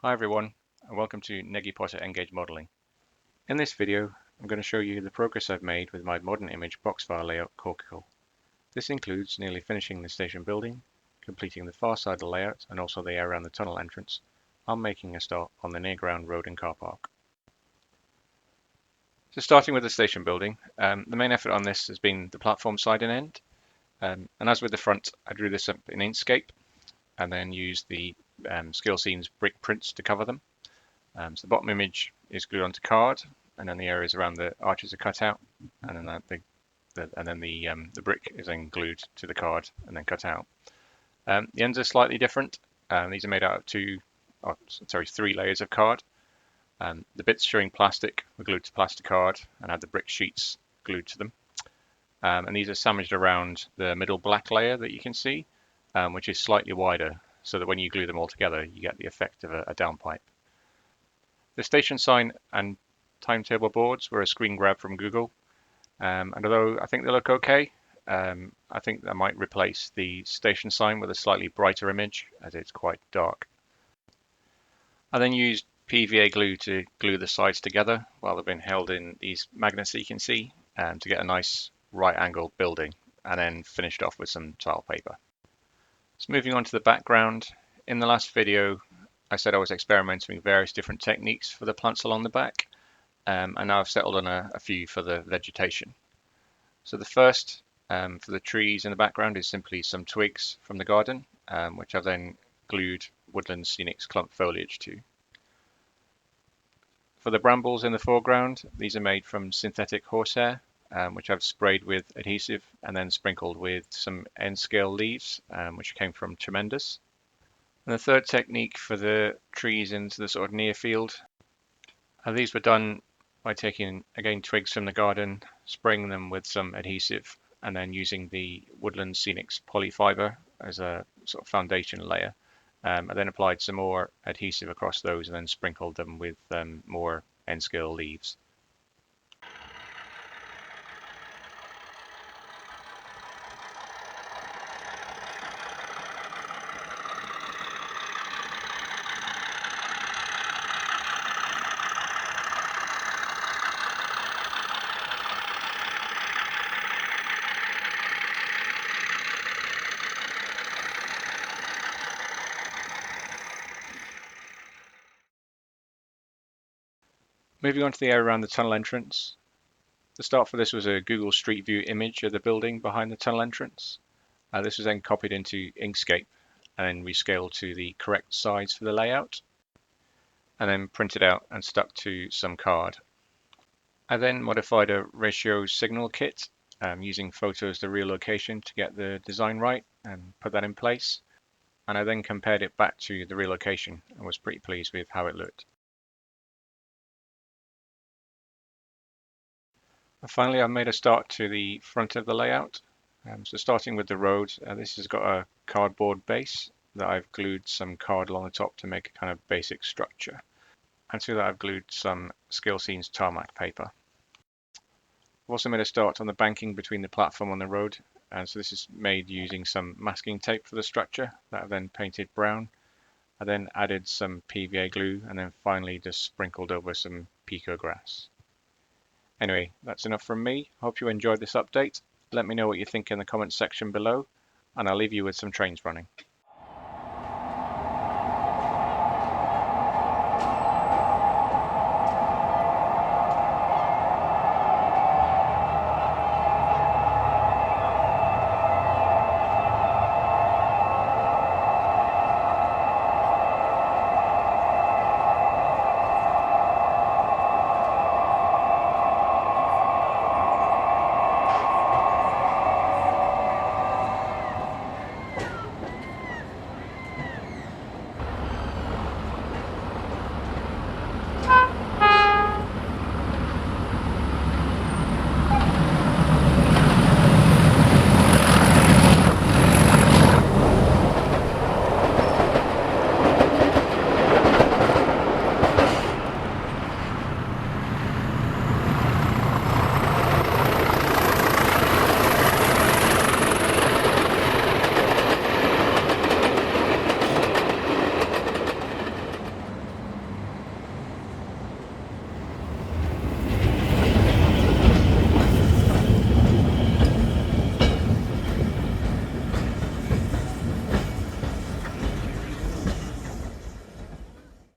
Hi everyone, and welcome to Neggy Engage Modeling. In this video, I'm going to show you the progress I've made with my modern image boxfile layout Corkickle. This includes nearly finishing the station building, completing the far side of the layout and also the area around the tunnel entrance. I'm making a start on the near ground road and car park. So starting with the station building, the main effort on this has been the platform side and end. And as with the front, I drew this up in Inkscape and then used the Scalescenes brick prints to cover them. So the bottom image is glued onto card, and then the areas around the arches are cut out, and then the brick is then glued to the card and then cut out. The ends are slightly different. These are made out of three layers of card. The bits showing plastic were glued to plastic card and had the brick sheets glued to them. And these are sandwiched around the middle black layer that you can see, which is slightly wider, so that when you glue them all together, you get the effect of a downpipe. The station sign and timetable boards were a screen grab from Google, and although I think they look okay, I think I might replace the station sign with a slightly brighter image as it's quite dark. I then used PVA glue to glue the sides together while they've been held in these magnets that you can see to get a nice right angled building, and then finished off with some tile paper. So moving on to the background, in the last video I said I was experimenting with various different techniques for the plants along the back, and now I've settled on a few for the vegetation. So the first for the trees in the background is simply some twigs from the garden, which I've then glued Woodland Scenics Clump foliage to. For the brambles in the foreground, these are made from synthetic horsehair, which I've sprayed with adhesive and then sprinkled with some N-scale leaves, which came from Treemendus. And the third technique for the trees into the sort of near field, these were done by taking, again, twigs from the garden, spraying them with some adhesive, and then using the Woodland Scenics Polyfiber as a sort of foundation layer. I then applied some more adhesive across those and then sprinkled them with more N-scale leaves. Moving on to the area around the tunnel entrance. The start for this was a Google Street View image of the building behind the tunnel entrance. This was then copied into Inkscape and then rescaled to the correct size for the layout, and then printed out and stuck to some card. I then modified a ratio signal kit using photos to real location to get the design right and put that in place. And I then compared it back to the real location and was pretty pleased with how it looked. And finally, I made a start to the front of the layout. So starting with the road, this has got a cardboard base that I've glued some card along the top to make a kind of basic structure. And to that I've glued some Scalescenes Tarmac paper. I've also made a start on the banking between the platform and the road, and so this is made using some masking tape for the structure that I've then painted brown. I then added some PVA glue and then finally just sprinkled over some pico grass. Anyway, that's enough from me. Hope you enjoyed this update. Let me know what you think in the comments section below, and I'll leave you with some trains running.